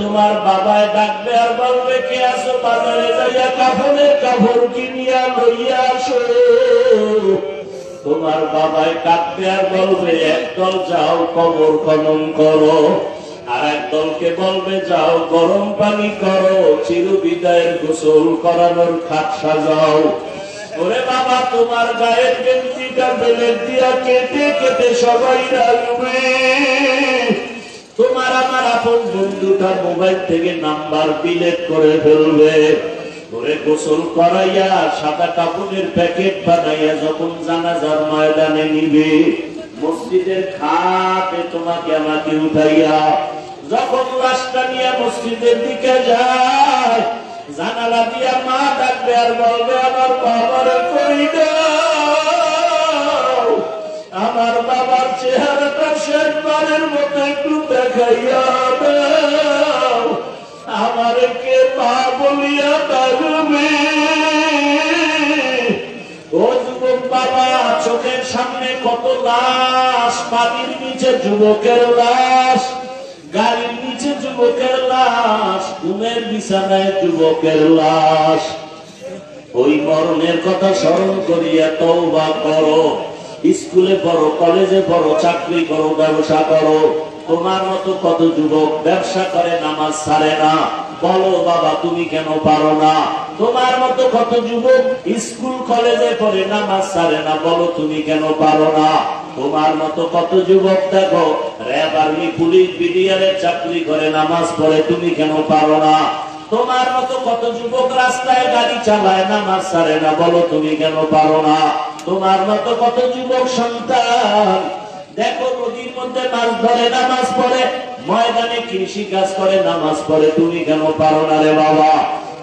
তোমার বাবায় ডাকবে আর বলবে কে আসো, বাজারে যাইয়া কাফনের কাপড় কিনিয়া লইয়া আসো। তোমার বাবায় কাঁদবে আর বলবে একদল যাও কবর খনন করো, আর একদলকে বলবে যাও গরম পানি করো, চিরবিদায়ের গোসল করানোর খাট সাজাও। ওরে বাবা, তোমার গায়ের গেঞ্জিটা বেলের দিয়া কেটে কেটে সবাই রাখবে। তোমার আমার আপন বন্ধুটা মোবাইল থেকে নাম্বার ডিলিট করে ফেলবে। ওরে গোসল করাইয়া সাদা কাপড়ের প্যাকেট বানাইয়া যখন জানাজার ময়দানে নিবে, মসজিদের খাটে তোমাকে আমাকে উঠাইয়া যখন লাশটা নিয়ে মসজিদের দিকে যায়, জানালা দিয়া মা ডাকবে আর বলবে আমার বাবার কই দাও, আমার বাবার চেহারাটা শেষবারের মতো একটু দেখাইয়া দাও, আমার কে মা বলিয়া ডাকবে। ও যুবক বাবা, চোখের সামনে কত লাশ, পানির নিচে যুবকের লাশ, গাড়ির নিচে যুবকের লাশ, ঘুমের বিছানায় যুবকের লাশ। ওই মরণের কথা স্মরণ করিয়া তওবা করো। স্কুলে পড়ো, কলেজে পড়ো, চাকরি করো, ব্যবসা করো। তোমার মতো কত যুবক ব্যবসা করে নামাজ ছাড়ে না, বলো বাবা তুমি কেন পারো না? তোমার মতো কত যুবক স্কুল কলেজে পড়ে নামাজ ছাড়ে না, বলো তুমি কেন পারো না? তোমার মতো কত যুবক দেখো র্যাব, আর্মি, পুলিশ, বিডিআরের চাকরি করে নামাজ পড়ে, তুমি কেন পারো না? তোমার মতো কত যুবক রাস্তায় গাড়ি চালায় নামাজ ছাড়ে না, বলো তুমি কেন পারো না? তোমার মতো কত যুবক সন্তান দেখো নদীর মধ্যে মাছ ধরে নামাজ পড়ে, ময়দানে কৃষি কাজ করে নামাজ পড়ে, তুমি কেন পারো না রে বাবা?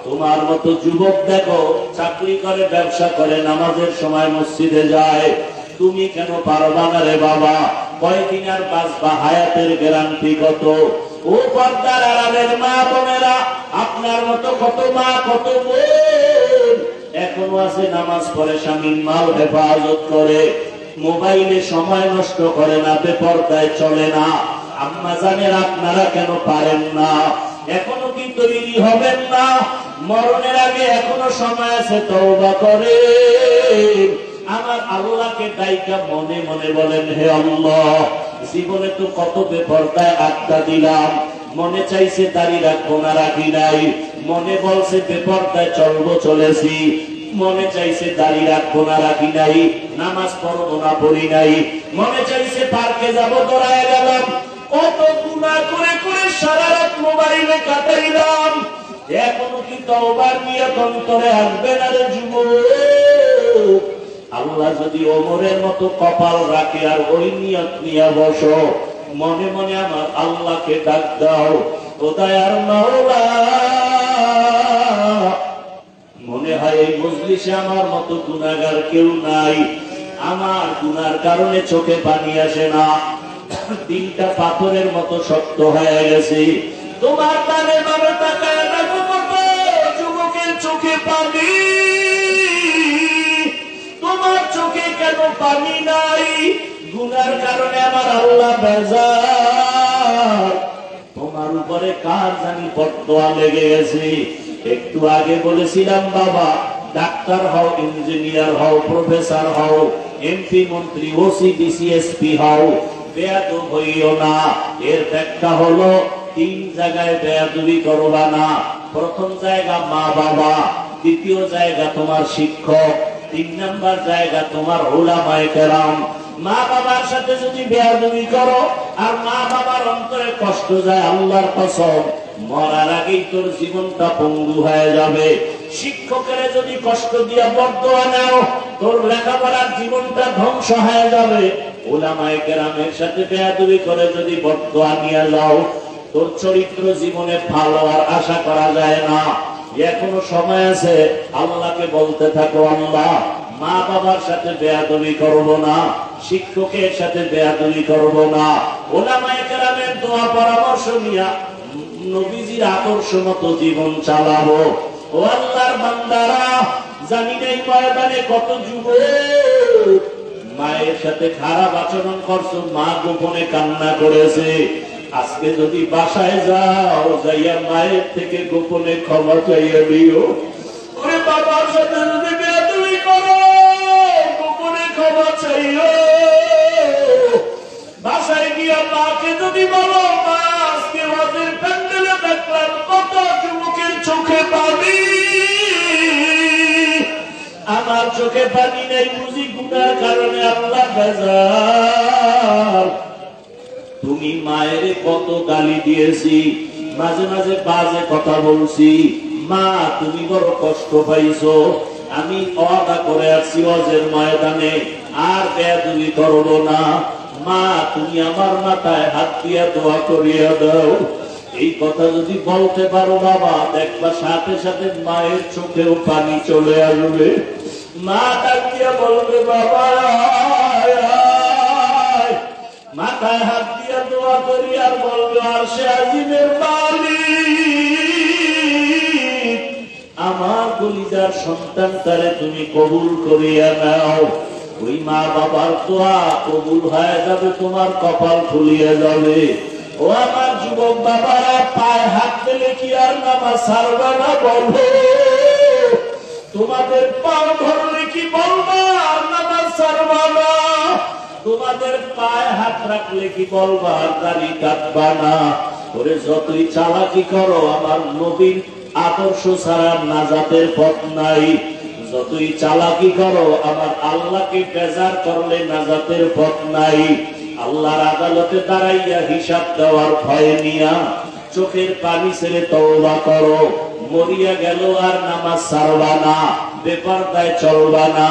তোমার মতো যুবক দেখো চাকরি করে, ব্যবসা করে, নামাজের সময় মসজিদে যায়, তুমি কেন পারবা না রে বাবা? কয়দিন আর বাঁচবা, হায়াতের গ্যারান্টি কত? ও পর্দার আড়ালের মা বোনেরা, আপনার মতো কত মা কত বোন এখনো আছে নামাজ পড়ে, স্বামীর মাল হেফাজত করে, মোবাইলে সময় নষ্ট করে না, বেপরদায় চলে না। আম্মা জানেন আপনারা কেন পারেন না? এখনো কি তৈরি হবেন না? মরণের আগে এখনো সময় আছে, তওবা করে আমার আল্লাহকে ডাইকা মনে মনে বলেন হে আল্লাহ, জীবনে তো কত বেপরদায় আড্ডা দিলাম, মনে চাইছে দাড়ি রাখবো না, রাখি নাই, মনে বলছে বেপরদায় চলবো, চলেছি, মনে চাইছে দাড়ি রাখবো না, রাখি নাই, নামাজ পড়বো না, পড়ি নাই, মনে চাইছে পার্কে যাবো, দৌড়ায় গেলাম, কত গুনাহ করে করে সারা রাত মোবাইলে কাটাইলাম। এখনো কি তওবার নিয়ত অন্তরে আসবে না রে যুবক? আল্লাহ যদি ওমরের মতো কপাল রাখে আর ওই নিয়ত নিয়ে বসো, মনে মনে আমার আল্লাহকে ডাক দাও, ও দয়ার মাওলা, মনে হয় এই মজলিসে আমার মতো গুনাহগার কেউ নাই, আমার গুনার কারণে চোখে পানি আসে না, দিনটা পাথরের মতো শক্ত হয়ে গেছে। তোমার কানে ভাবে তাকায় দেখো কত যুবকের চোখে পানি, তোমার চোখে কেন পানি নাই? গুনার কারণে আমার আল্লাহ বেজার। তোমার উপরে কার জানি বদদোয়া লেগে গেছে। একটু আগে বলেছিলাম বাবা, ডাক্তার হও, ইঞ্জিনিয়ার হও, প্রফেসর হও, এমপি, মন্ত্রী, ওসি, ডিসি, এসপি হও, বেয়াদব হইও না। এর ব্যাখ্যা হলো তিন জায়গায় বেয়াদবি করবা না। প্রথম জায়গা মা বাবা, দ্বিতীয় জায়গা তোমার শিক্ষক, 3 নাম্বার জায়গা তোমার উলামায়ে কেরাম। মা বাবার সাথে যদি বেয়াদবি করো আর মা বাবার অন্তরে কষ্ট যায়, আল্লাহর কসম মরার আগেই তোর জীবনটা পঙ্গু হয়ে যাবে। শিক্ষকের যদি কষ্ট দিয়া বদদোয়া নাও, তোর লেখাপড়ার জীবনটা ধ্বংস হয়ে যাবে। উলামায়ে কেরামের সাথে বেয়াদবি করে যদি বদদোয়া নিয়ে যাও, তোর চরিত্র জীবনে ভালো আর আশা করা যায় না। এখনো সময় আছে, আল্লাহকে বলতে থাকো, আল্লাহ মা বাবার সাথে বেয়াদবি করব না, শিক্ষকের সাথে বেয়াদবি করব না, উলামায়ে কেরামের দোয়া পরামর্শ নিয়া নবীজির আদর্শ মতো জীবন চালাবো। ও আল্লাহর বান্দারা, জানি না এই ময়দানে কত যুবক মায়ের সাথে খারাপ আচরণ করছো, মা গোপনে কান্না করেছে, আজকে যদি বাসায় যাও, যাইয়া মায়ের থেকে গোপনে ক্ষমা চাইয়া দিও। ওরে বাবার সাথে যদি বেয়াদবি করো, গোপনে ক্ষমা চাইও। বাসায় গিয়া মাকে যদি বলো, মা আজকে ওদের প্যান্ডেলে দেখলাম কত যুবকের চোখে পানি, আমার চোখে পানি নেই বুঝি গুনার কারণে আল্লাহ বেজার। তুমি মায়ের কত গালি দিয়েছি, মাঝে মাঝে বাজে কথা বলছি, মা তুমি বড় কষ্ট পাইছো, আমি ওয়াদা করে আসছি ওয়াজের ময়দানে আর বেয়াদবি করব না। মা তুমি আমার মাথায় হাত দিয়া দোয়া করিয়া দাও। এই কথা যদি বলতে পারো বাবা, দেখবা সাথে সাথে মায়ের চোখেও পানি চলে আসবে। মা ডাক দিয়া বলবে, বাবা মাথায় হাত দিয়া দোয়া করি আর বলবে, আর সে আজিমের মালিক, আমার কলিজার সন্তান তারে তুমি কবুল করিয়া নাও। ওই মা বাবার দোয়া কবুল হয়ে যাবে, তোমার কপাল খুলিয়া যাবে। ও আমার যুবক বাবারা, পায়ে হাত দিলে কি আর নামাজ ছাড়বে না? বলবো। তোমাদের পাও ধরলে কি বলবা আর নামাজ ছাড়বা না? তোমাদের পায়ে হাত রাখলে কি বলবা আর দাড়ি কাটবা না? ওরে যতই চালাকি করো, আমার নবীর আদর্শ ছাড়া নাজাতের পথ নাই। যতই চালাকি করো, আমার আল্লাহকে বেজার করলে নাজাতের পথ নাই। আল্লাহর আদালতে দাঁড়াইয়া হিসাব দেওয়ার ভয় নিয়া চোখের পানি ছেড়ে তওবা করো। মরিয়া গেল আর নামাজ ছাড়বা না, বেপরদায় চলবা না,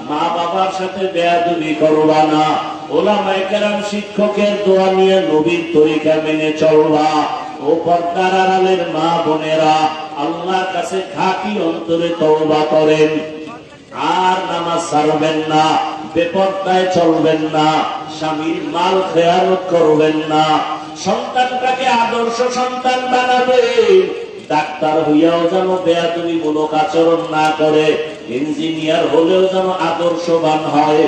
মা বাবার সাথে বেয়াদবি করবা না, ওলামায়ে কেরাম শিক্ষকের দোয়া নিয়ে নবীর তরিকা মেনে চলবা। ও পর্দার আড়ালের মা বোনেরা, আল্লাহর কাছে খাঁটি অন্তরে তওবা করেন আর নামাজ ছাড়বেন না, বেপরদায় চলবেন না, স্বামীর মাল খেয়ানত করবেন না, সন্তানটাকে আদর্শ সন্তান বানাবে। ডাক্তার হইয়াও যেন বেয়াদবিমূলক আচরণ না করে, ইঞ্জিনিয়ার হলেও যেন আদর্শবান হয়,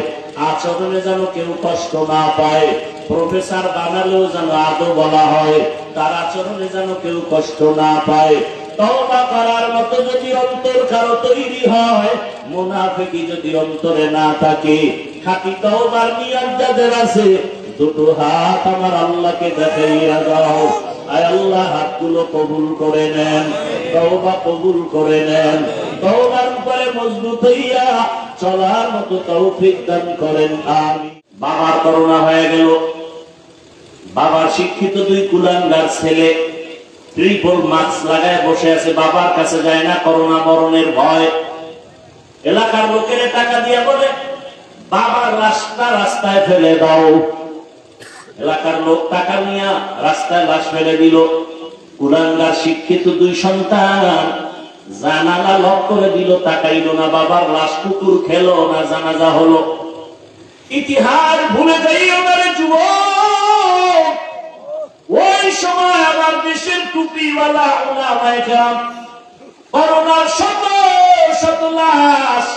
আচরণে যেন কেউ কষ্ট না পায়, প্রফেসর বানালেও যেন আদৌ বলা হয়, তার আচরণে যেন কেউ কষ্ট না পায়। তওবা করার মতো যদি অন্তর কারো তৈরি হয়, মুনাফিকি যদি অন্তরে না থাকে, খাঁটি তওবার নিয়ত যাদের আছে, দুটো হাত আমার আল্লাহকে দেখাইয়া দাও। আয় আল্লাহ, হাতগুলো কবুল করে নেন, তওবা কবুল করে নেন, তওবার উপরে মজবুত হইয়া চলার মতো তৌফিক দান করেন, আমিন। বাবার করোনা হয়ে গেল। বাবার শিক্ষিত দুই কুলাঙ্গার ছেলে ট্রিপল মাস্ক লাগায় বসে আছে, বাবার কাছে যায় না, করোনা মরণের ভয়। এলাকার লোকের টাকা দিয়ে বলে, বাবার রাস্তায় ফেলে দাও। এলাকার লোক টাকা নিয়ে রাস্তায় লাশ ফেলে দিল। কুলাঙ্গার শিক্ষিত দুই সন্তান জানালা লক করে দিল, তাকাইল না, বাবার লাশ কুকুর খেলো না, জানাজা হলো। ইতিহাস ভুলে যাইও না রে যুবক। ওই সময় আমার দেশের টুপিওয়ালা উলামায়ে কেরাম করোনার শত শত লাশ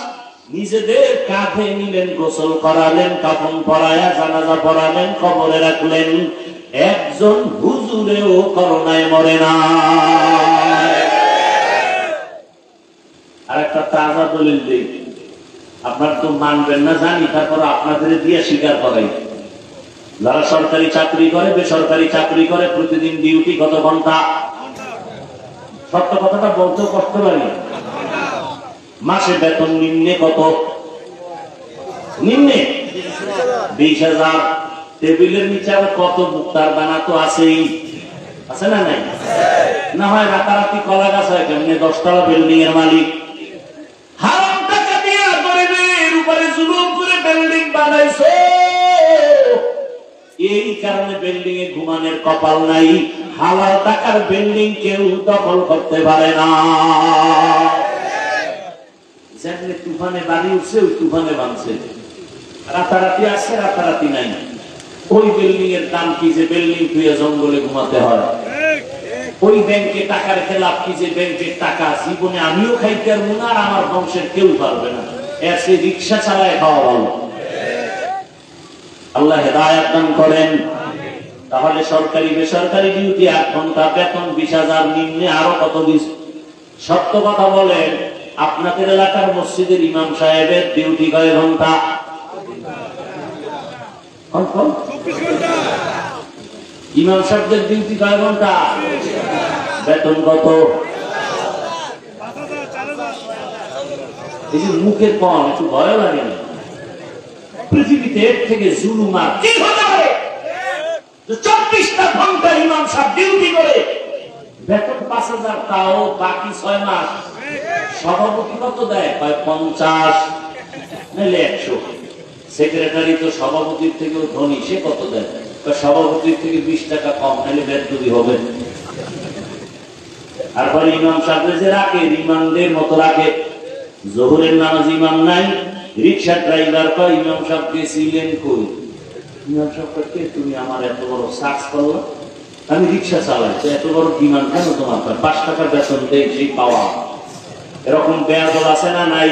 নিজেদের কাঁধে নিলেন, গোসল করালেন, কাফন পরায়া জানাজা পড়ালেন, কবরে রাখলেন। একজন হুজুরেও করোনায় মরে না। আর একটা তাজা দলিল দিই, আপনারা তো মানবেন না জানি, তারপর আপনাদের দিয়ে স্বীকার করাই। যারা সরকারি চাকরি করে, বেসরকারি চাকরি করে, প্রতিদিন ডিউটি কত ঘন্টা? সত্য কথাটা বলতে কষ্ট লাগে। মাসে বেতন নিম্নে কত? নিম্নে 20,000। টেবিলের নিচে আবার কত মুক্তার দানা তো আছেই, আছে না নাই? না হয় রাতারাতি কলা গাছ হয় কেমনে 10 তলা বিল্ডিং এর মালিক। হারাম টাকা দিয়ে গরিবের উপরে জুলুম করে বিল্ডিং বানাইছে, এই কারণে বিল্ডিং এ ঘুমানোর কপাল নাই। হালাল টাকার বিল্ডিং কেউ দখল করতে পারে না। যেমনি তুফানে বাড়ি উঠছে, ওই তুফানে বাঁধছে, রাতারাতি আসছে, রাতারাতি নাই। ওই বিল্ডিং এর দাম কি যে বিল্ডিং তুই জঙ্গলে ঘুমাতে হয়? ওই ব্যাংকে টাকা রেখে লাভ কি যে ব্যাংকের টাকা জীবনে আমিও খাইতে পারবো না, আর আমার বংশের কেউ পারবে না, এর সে রিক্সা চালায় খাওয়া ভালো। আল্লাহ হেদায়েত দান করেন। তাহলে সরকারি বেসরকারি ডিউটি 8 ঘন্টা, বেতন 20,000, নিম্নে আরো কত দিস। সত্য কথা বলেন, আপনাদের এলাকার মসজিদের ইমাম সাহেবের ডিউটি কয় ঘন্টা? ইমাম সাহেবদের ডিউটি কয় ঘন্টা? বেতন কত? এই যে মুখের কম, একটু ভয় লাগে না? পৃথিবীতে এর থেকে জুলুম আর কি হতে পারে? 24টা ঘন্টা ইমাম সাহেব ডিউটি করে বেতন 5,000, তাও বাকি 6 মাস। সভাপতি কত দেয়? 50 নাহলে 100। সেক্রেটারি তো সভাপতির থেকেও ধনী, সে কত দেয়? সভাপতির থেকে 20 টাকা কম, নাহলে বেতনই হবে। আর পরে ইমাম সাহেব যে রাখে, রিমান্ডের মতো রাখে। জোহরের নামাজ ইমাম নাই, রিক্সা ড্রাইভার কয় ইমাম সাহেব গেছিলেন কই? ইমাম সাহেব কে, তুমি আমার এত বড় সার্চ করলো, আমি রিক্সা চালাই, তো এত বড় ডিমান্ড কেন তোমার? 5 টাকা বেতন দেয়, সেই পাওয়া। এরকম বেয়াদব আছে না নাই?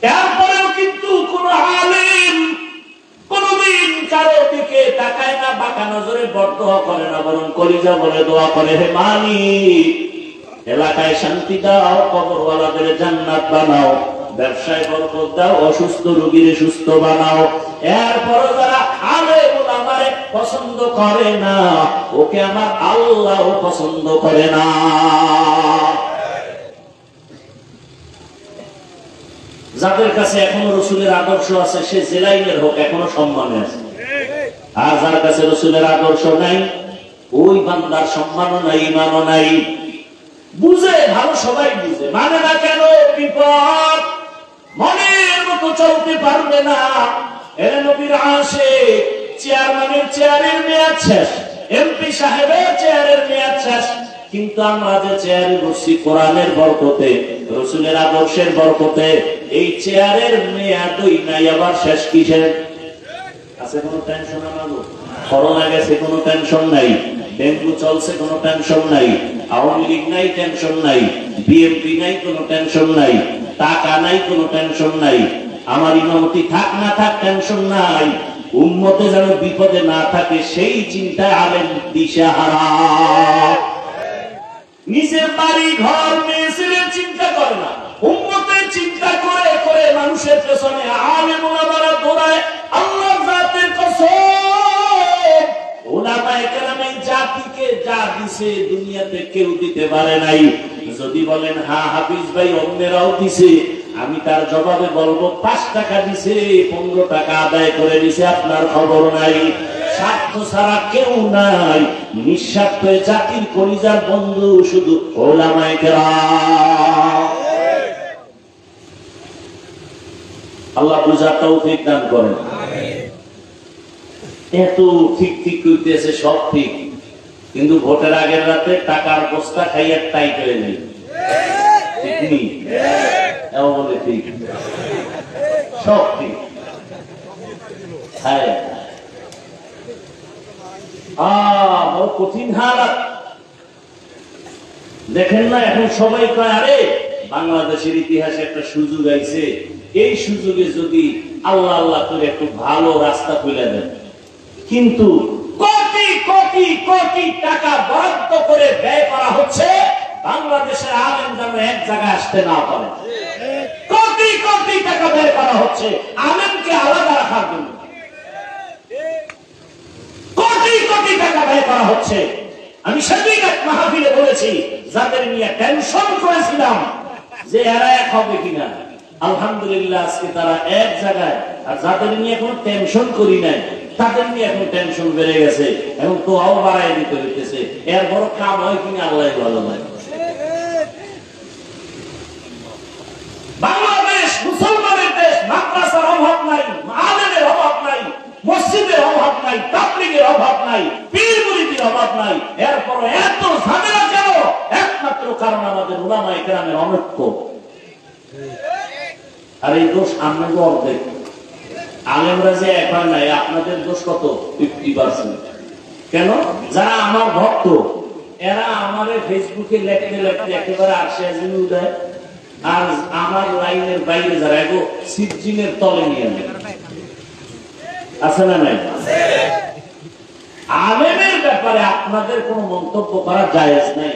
তারপরেও কিন্তু কোন আলেম কোনদিন কারো দিকে তাকায় না, বাঁকা নজরে বরদোয়া করে না, বরং কলিজা বলে দোয়া করে, হে মালিক, এলাকায় শান্তি দাও, কবরওয়ালাদের জান্নাত বানাও, ব্যবসায় বরকত দাও, অসুস্থ রোগীর সুস্থ বানাও। এরপর যারা আলেম ওলামারে পছন্দ করে না, ওকে আমার আল্লাহ পছন্দ করে না। যাদের কাছে এখনো রসুলের আদর্শ আছে, সে জেলাইনের হোক, এখনো সম্মানে আছে। আর যার কাছে রসুলের আদর্শ নাই, ওই বান্দার সম্মানও নাই, ইমানও নাই। বুঝে ভালো, সবাই বুঝে, মানে না কেন? বিপদ, মনের মতো চলতে পারবে না। এর নবীর আশিক, চেয়ারম্যানের চেয়ারের মেয়াদ শেষ, এমপি সাহেবের চেয়ারের মেয়াদ শেষ, কিন্তু আমরা যে চেয়ারে বসছি কোরআনের বরকতে, রসুলের আদর্শের বরকতে, এই চেয়ারের মেয়াদই নাই, আবার শেষ কিসের? আছে কোনো টেনশন? আমাদের করোনা গেছে, কোনো টেনশন নাই। ডেঙ্গু চলছে, কোনো টেনশন নাই। আওয়ামী লীগ নাই, টেনশন নাই। বিএনপি নাই, কোনো টেনশন নাই। টাকা নাই, কোনো টেনশন নাই। আমার ইমামতি থাক না থাক, টেনশন নাই। উম্মতে যেন বিপদে না থাকে, সেই চিন্তায় আলেম দিশাহারা। নিজের বাড়ি ঘর মেয়েছেলের চিন্তা করে না, উম্মতের চিন্তা করে করে মানুষের পেছনে আলেম ওলামারা দৌড়ায়। আল্লাহ জাতের কসম, ওলামায়ে কেরাম এই জাতিকে যা দিছে দুনিয়াতে কেউ দিতে পারে নাই। যদি বলেন হ্যাঁ হাফিজ ভাই অন্যেরাও দিছে, আমি তার জবাবে বলবো 5 টাকা দিছে, 15 টাকা আদায় করে দিছে, আপনার খবর নাই। স্বার্থ ছাড়া কেউ নাই, নিঃস্বার্থ জাতির কলিজার বন্ধু শুধু ওলামায়ে কেরাম। আল্লাহ বুঝার তৌফিক দান করেন। এত ঠিক ঠিক কইতেছে, সব ঠিক, কিন্তু ভোটের আগের রাতে টাকার বস্তা খাইয়া টাইট হয়ে যায়। ঠিক নেই? বলে ঠিক, সব ঠিক। হ্যাঁ, কঠিন হালাত। দেখেন না এখন সবাই কয়, আরে বাংলাদেশের ইতিহাসে একটা সুযোগ আইছে, এই সুযোগে যদি আল্লাহ আল্লাহ করে একটু ভালো রাস্তা খুলে দেন। কিন্তু কোটি কোটি কোটি টাকা বরাদ্দ করে ব্যয় করা হচ্ছে বাংলাদেশের আলেম যেন এক জায়গায় আসতে না পারে। কোটি কোটি টাকা ব্যয় করা হচ্ছে আলেমকে আলাদা রাখার জন্য। কোটি কোটি টাকা ব্যয় করা হচ্ছে। আমি সেদিন এক মাহফিলে বলেছি, যাদের নিয়ে টেনশন করেছিলাম যে এরা এক হবে কিনা, আলহামদুলিল্লাহ আজকে তারা এক জায়গায়। আর যাদের নিয়ে কোনো টেনশন করি নাই, তাদের নিয়ে এখন টেনশন বেড়ে গেছে, এখন তো আও বাড়াই দিতে হইতেছে। এর বড় কাম হয় কিনা আল্লাহ ভালো হয়। বাংলাদেশ মুসলমানের দেশ, মাদ্রাসার অভাব নাই, আলেমের অভাব নাই, মসজিদের অভাব নাই, তাবলীগের অভাব নাই, পীর মুরিদের অভাব নাই। এরপর এত ঝামেলা কেন? একমাত্র কারণ আমাদের উলামায়ে কেরামের অনৈক্য। আর এই দোষ আমাদের অর্ধেক। আলেমরা যে এক হয় নাই, আপনাদের দোষ কত? 50%। কেন? যারা আমার ভক্ত, এরা আমারে ফেসবুকে লেখতে লেখতে একেবারে আসে উদয়, আর আমার লাইনের বাইরে যারা এগো সিজিনের তলে নিয়ে নেয়। আছে না নাই? আলেমের ব্যাপারে আপনাদের কোনো মন্তব্য করা জায়েজ নাই।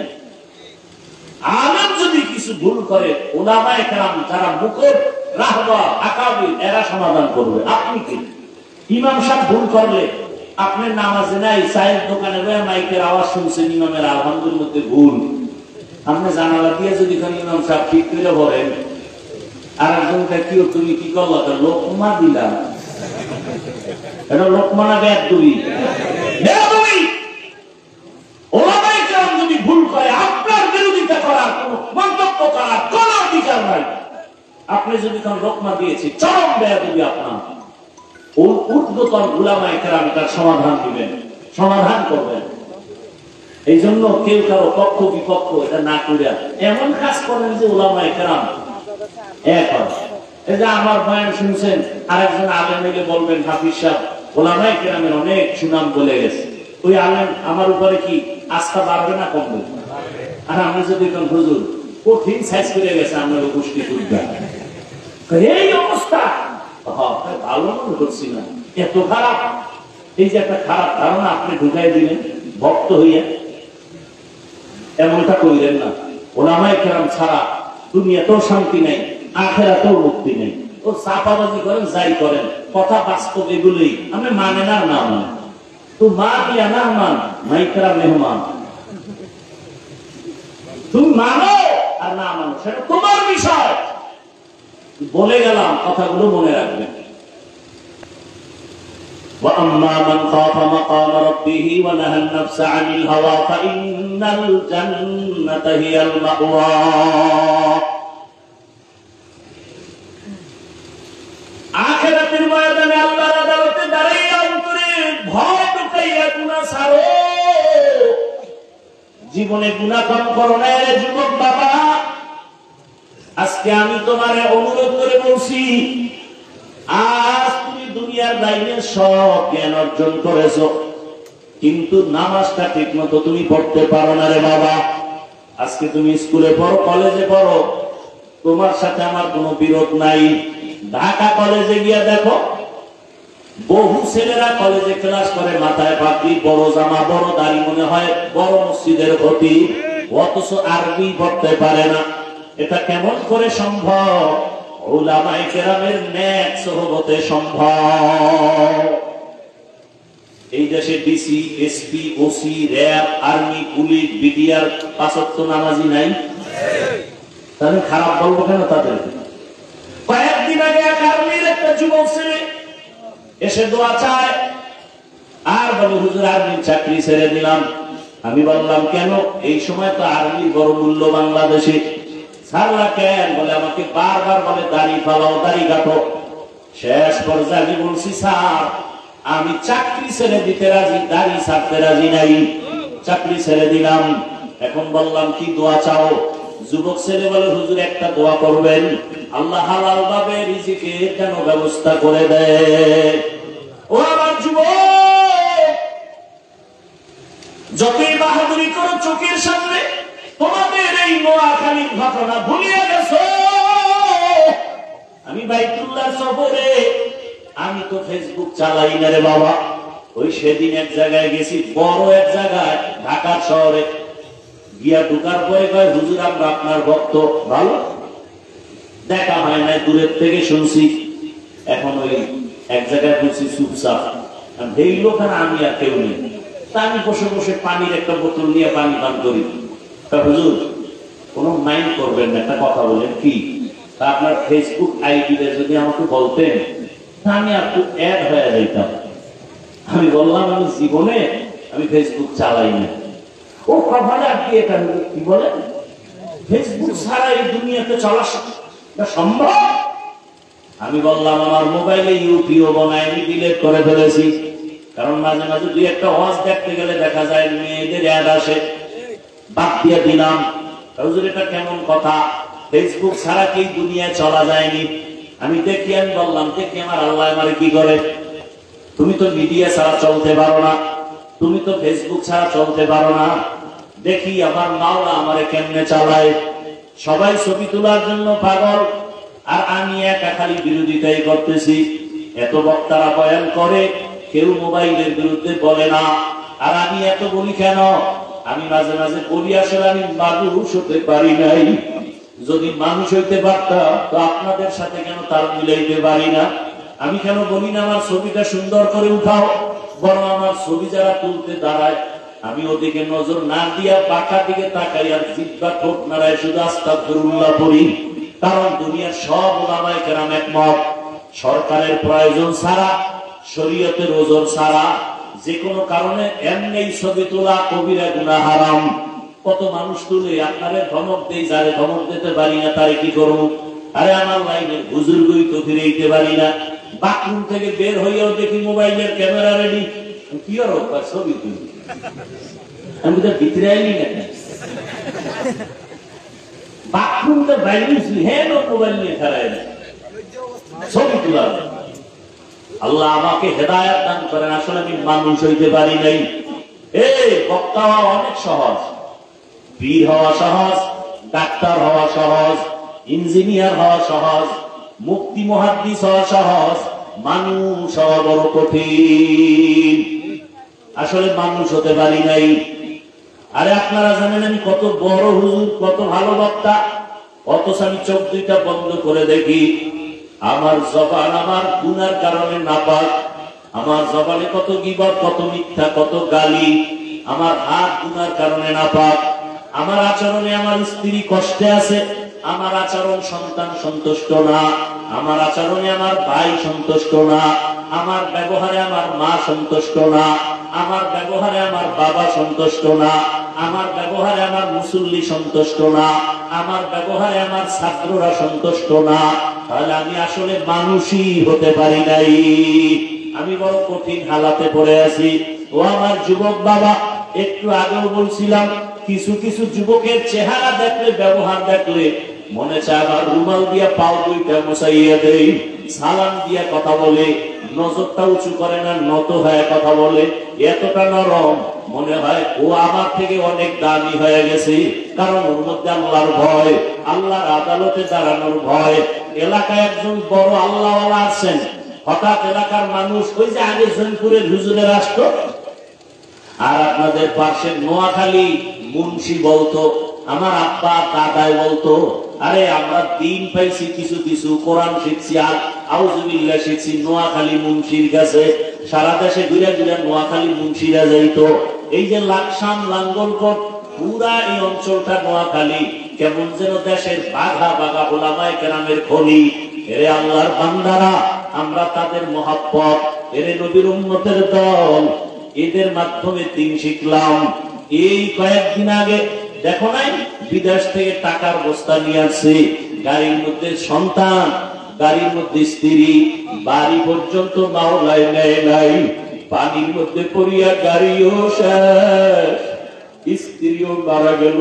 আলেম যদি কিছু ভুল করে উলামায়ে কেরাম যারা মুখর রাহবা আকাবির এরা সমাধান করবে। আপনি কি ইমাম সাহেব ভুল করলে আপনি নামাজে নাই চায়ের দোকানে বসে মাইকের আওয়াজ শুনছেন ইমামের আলহামদুলিল্লাহর মধ্যে ভুল, আপনি জানালা দিয়ে যদি ইমাম সাহেব ঠিক করে বলেন আর একজনকে কি তুমি কি করলো লোকমা দিলাম, এটা লোকমা না বেয়াদবি? বেয়াদবি। ওলামায়ে কেরাম যদি ভুল করে আপনার বিরোধিতা করার কোন মন্তব্য করার কোন অধিকার নাই। আপনি যদি কোন লোকমা দিয়েছি চরম বেয়াদবি আপনার। ঊর্ধ্বতন উলামায়ে কেরাম এটার সমাধান দিবেন, সমাধান করবেন। এই জন্য কেউ কারো পক্ষ বিপক্ষ এটা না করে এমন কাজ করেন যে উলামায়ে কেরাম এক হয়। এই যে আমার বয়ান শুনছেন আরেকজন আলেম মিলে বলবেন হাফিজ সাহেব উলামায়ে কেরামের অনেক সুনাম বলে গেছে, ওই আলেম আমার উপরে কি আস্থা বাড়বে না কমবে? আর আমি যদি কোন হুজুর কঠিন সাইজ করে গেছে আমার গোষ্ঠী তুলবে, এই অবস্থা ভালো মনে করছি না, এত খারাপ। এই যে একটা খারাপ ধারণা আপনি ঢুকাই দিলেন ভক্ত হইয়া, এমনটা করিলেন না। উলামায়ে কেরাম ছাড়া দুনিয়াতেও শান্তি নেই, আখিরাতেও মুক্তি নেই। ও চাপাবাজি করেন যাই করেন, কথা বাস্তব এগুলোই। আমি মানে না না মানে তো মা দিয়া না মান মাইকরা মেহমান, তুমি মানো আর না মানো সেটা তোমার বিষয়। বলে গেলাম কথাগুলো মনে রাখবেন। وَأَمَّا مَنْ خَافَ مَقَامَ رَبِّهِ وَنَهَى النَّفْسَ عَنِ الْهَوَى فَإِنَّ الْجَنَّةَ هِيَ الْمَأْوَى। আখিরাতের ময়দানে আল্লাহর আদালতে দাঁড়াইয়া অন্তরে ভয় ঢুকাইয়া গুনাহ ছাড়ো। জীবনে গুনাহ কম করো না রে যুবক বাবা। আজকে আমি তোমারে অনুরোধ করে বলছি, আজ তুমি দুনিয়ার লাইনে সব জ্ঞান অর্জন করেছো, কিন্তু নামাজটা ঠিক মতো তুমি পড়তে পারো না রে বাবা। আজকে তুমি স্কুলে পড়ো, কলেজে পড়ো, তোমার সাথে আমার কোনো বিরোধ নাই। ঢাকা কলেজে গিয়া দেখো, বহু ছেলেরা কলেজে ক্লাস করে, মাথায় পাগড়ি, বড় জামা, বড় দাড়ি, মনে হয় বড় মসজিদের খতিব, অথচ আরবি পড়তে পারে না। এটা কেমন করে সম্ভব? উলামায়ে কেরামের নেক সোহবতে সম্ভব। এই দেশে DC, SP, OC, RAB, army, police, BDR ৫ ওয়াক্ত নামাজি নাই, তাহলে খারাপ বলবো কেন তাদের? কয়েকদিন আগে এক আর্মির একটা যুবক ছেলে এসে দোয়া চায় আর বলে হুজুর আর্মির চাকরি ছেড়ে দিলাম। আমি বললাম কেন? এই সময় তো আর্মির বড় মূল্য বাংলাদেশে। ছাড়লা কেন? বলে আমাকে বারবার বলে দাড়ি ফালাও, দাড়ি কাটো। শেষ পর্যায়ে আমি বলছি স্যার আমি চাকরি ছেড়ে দিতে রাজি, দাড়ি ছাড়তে রাজি নাই। চাকরি ছেড়ে দিলাম। এখন বললাম কি দোয়া চাও? যুবক ছেলে বলে হুজুর একটা দোয়া করবেন, আল্লাহ হালাল ভাবে রিজিকের যেন ব্যবস্থা করে দেয়। ও আমার যুবক, যতই বাহাদুরি করো চোখের সামনে তোমাদের এই নোয়াখালীর ঘটনা ভুলিয়ে গেছো। আমি বাইতুল্লাহ সফরে, আমি তো ফেসবুক চালাই না রে বাবা। ওই সেদিন এক জায়গায় গেছি, বড় এক জায়গায় ঢাকা শহরে গিয়া ঢুকার পরে কয় হুজুর আমরা আপনার ভক্ত। ভালো, দেখা হয় না, দূরের থেকে শুনছি। এখন ওই এক জায়গায় বলছি চুপচাপ, এই লোক আর আমি আর কেউ নেই। তা আমি বসে বসে পানির একটা বোতল নিয়ে পানি পান করি। হুজুর কোনো মাইন্ড করবেন না, একটা কথা বলেন কি, তা আপনার ফেসবুক আইডিতে যদি আমাকে বলতেন আমি একটু অ্যাড হয়ে যাইতাম। আমি বললাম আমি জীবনে আমি ফেসবুক চালাই না। ও কথাটা আর কি, এটা কি বলেন ফেসবুক ছাড়া এই দুনিয়াতে চলা সম্ভব? আমি বললাম আমার মোবাইলে ইউপিও বানাই, আমি ডিলিট করে ফেলেছি। কারণ মাঝে মাঝে দুই একটা ওয়াজ দেখতে গেলে দেখা যায় মেয়েদের অ্যাড আসে, বাদ দিয়ে দিলাম। হুজুর এটা কেমন কথা? ফেসবুক ছাড়া কি দুনিয়ায় চলা যায়নি? আমি দেখি, আমি বললাম দেখি আমার আল্লাহ আমার কি করে। তুমি তো মিডিয়া ছাড়া চলতে পারো না, তুমি তো ফেসবুক ছাড়া চলতে পারো না, দেখি আমার মাওলা আমারে কেমনে চালায়। সবাই ছবি তোলার জন্য পাগল, আর আমি একা খালি বিরোধিতাই করতেছি। এত বক্তারা বয়ান করে, কেউ মোবাইলের বিরুদ্ধে বলে না, আর আমি এত বলি কেন? আমি মাঝে মাঝে বলি আসলে আমি মানুষ হতে পারি নাই। যদি মানুষ হইতে পারতাম তো আপনাদের সাথে কেন তাল মিলাইতে পারি না? আমি কেন বলি না আমার ছবিটা সুন্দর করে উঠাও, বরং আমার ছবি যারা তুলতে দাঁড়ায় আমি ওদিকে নজর না দিয়া পাকা দিকে তাকাই আর জিহ্বা ঠোঁট নাড়ায় শুধু আস্তাগফিরুল্লাহ পড়ি। কারণ দুনিয়ার সব উলামায়ে কেরাম একমত, সরকারের প্রয়োজন ছাড়া, শরীয়তের ওজর ছাড়া যে কোনো কারণে এমনি ছবি তোলা কবিরা গুনাহ হারাম। কত মানুষ তুলে আপনারে ধমক দেই, যারে ধমক দিতে পারি না তারে কি করব? আরে আমার লাইনের বুজুর্গই তো ফিরাইতে পারি না। বাথরুম থেকে বের হইয়াও দেখি মোবাইলের ক্যামেরা রেডি, কি আর ছবি তুলি। আমি তো ভিতরে আইনি না, বাথরুমটা বাইরে হ্যাঁ মোবাইল নিয়ে খেলায় না, ছবি তোলা। আল্লাহ আমাকে হেদায়েত দান করেন। আসলে আমি মানুষ হইতে পারি নাই। বক্তা হওয়া অনেক সহজ, বীর হওয়া সহজ, ডাক্তার হওয়া সহজ, ইঞ্জিনিয়ার হওয়া সহজ, মুফতি মুহাদ্দিস হওয়া সহজ, মানুষ হওয়া বড় কঠিন। আসলে মানুষ হতে পারি নাই। আরে আপনারা জানেন আমি কত বড় হুজুর, কত ভালো বক্তা, অথচ আমি চোখ দুইটা বন্ধ করে দেখি আমার জবান আমার গুনার কারণে নাপাক। আমার জবানে কত গীবত, কত মিথ্যা, কত গালি। আমার হাত গুনার কারণে নাপাক। আমার আচরণে আমার স্ত্রী কষ্টে আছে, আমার আচরণ সন্তান সন্তুষ্ট না, আমার আচরণে আমার ভাই সন্তুষ্ট না, আমার ব্যবহারে আমার মা সন্তুষ্ট না, আমার ব্যবহারে আমার বাবা সন্তুষ্ট না, আমার ব্যবহারে আমার মুসল্লি সন্তুষ্ট না, আমার ব্যবহারে আমার ছাত্ররা সন্তুষ্ট না। তাহলে আমি আসলে মানুষই হতে পারি নাই। আমি বড় কঠিন হালাতে পড়ে আছি। ও আমার যুবক বাবা, একটু আগেও বলছিলাম কিছু কিছু যুবকের চেহারা দেখলে, ব্যবহার দেখলে মনে চায় আবার রুমাল দিয়া পাও দুইটা মোছাইয়া দেই, সালাম দিয়া কথা বলে, নজরটা উঁচু করে না, নত হয়ে কথা বলে, এতটা নরম মনে হয় ও আমার থেকে অনেক দামি হয়ে গেছে। কারণ ওর মধ্যে আল্লাহর ভয়, আল্লাহর আদালতে দাঁড়ানোর ভয়। এলাকায় একজন বড় আল্লাহওয়ালা আছেন, হঠাৎ এলাকার মানুষ, ওই যে আগে জৈনপুরের হুজুরের রাষ্ট্র আর আপনাদের পাশে নোয়াখালী মুন্সি বলতো, আমার আব্বা দাদাই বলতো, আরে আমরা দিন পাইছি কিছু কিছু, কোরআন শিখছি আর আউযুবিল্লাহ শিখছি নোয়াখালী মুন্সির কাছে। সারা দেশে ঘুরে ঘুরে নোয়াখালী মুন্সিরা যাইতো। এই যে লাকসাম, লাঙ্গলকোট, পুরা এই অঞ্চলটা নোয়াখালী, কেমন যেন দেশের বাঘা বাঘা উলামায়ে কেরামের খনি। এরে আল্লাহর বান্দারা, আমরা তাদের মহাব্বত, এরে নবীর উম্মতের দল, এদের মাধ্যমে দিন শিখলাম। এই কয়েকদিন আগে দেখো নাই, বিদেশ থেকে টাকার বস্তা নিয়ে আসছে, গাড়ির মধ্যে সন্তান, গাড়ির মধ্যে স্ত্রী, বাড়ি পর্যন্ত মাওলায় নেয় নাই। পানির মধ্যে পড়িয়া গাড়িও শেষ, স্ত্রীও মারা গেল,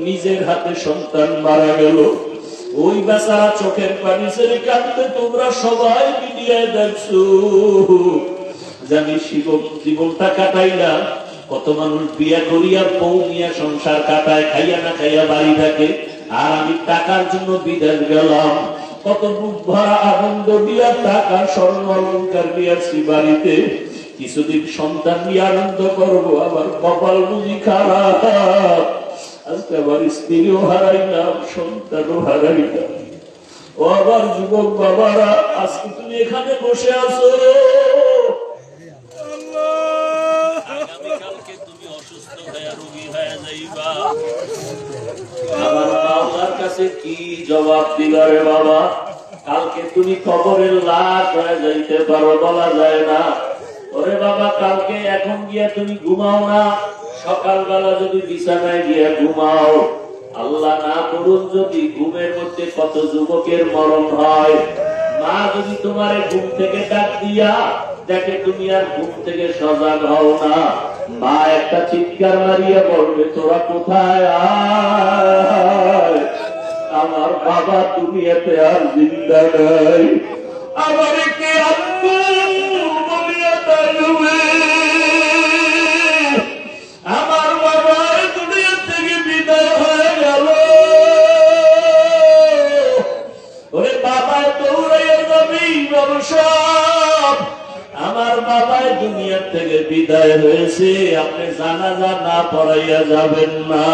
নিজের হাতে সন্তান মারা গেল। ওই বেচারা চোখের পানি ছেড়ে কাঁদতে তোমরা সবাই মিলিয়ে দেখছো। জানি জীবনটা কাটাইলাম। কত মানুষ বিয়া করিয়া বউ নিয়ে সংসার কাটায়, খাইয়া না খাইয়া বাড়ি থাকে, আর আমি টাকার জন্য বিদেশ গেলাম। কত বুক ভরা আনন্দ দিয়া টাকা স্বর্ণ অলঙ্কার দিয়েছি বাড়িতে, কিছুদিন সন্তান নিয়ে আনন্দ করবো, আবার কপাল বুঝি খারাপ। আজকে আবার স্ত্রীও হারাইলাম, সন্তানও হারাইলাম। ও আবার যুবক বাবারা, আজকে তুমি এখানে বসে আছো, আগামীকালকে তুমি অসুস্থ হয়ে রোগী হয়ে যাইবা। আমার বাবার কাছে কি জবাব দিবা রে বাবা? কালকে তুমি কবরের লাশ হয়ে যাইতে পারো, বলা যায় না। ওরে বাবা, কালকে এখন গিয়া তুমি ঘুমাও না, সকালবেলা যদি বিছানায় গিয়া ঘুমাও, আল্লাহ না করুন যদি ঘুমের মধ্যে কত যুবকের মরণ হয়। মা যদি তোমার ঘুম থেকে ডাক দিয়া দেখে তুমি আর ঘুম থেকে সজাগ হও না, মা একটা চিৎকার মারিয়া বলবে, তোরা কোথায়? আমার বাবা দুনিয়াতে আর জিন্দা নাই। আমার কে আব্বু বলিয়া ডাকবে, আমার বাবা দুনিয়া থেকে বিদায় হয়ে গেল। ওরে বাবা দৌড়াইয়া যাবি, আমার বাবা দুনিয়া থেকে বিদায় হয়েছে। গেছে, আপনি জানাজা না পড়াইয়া যাবেন না।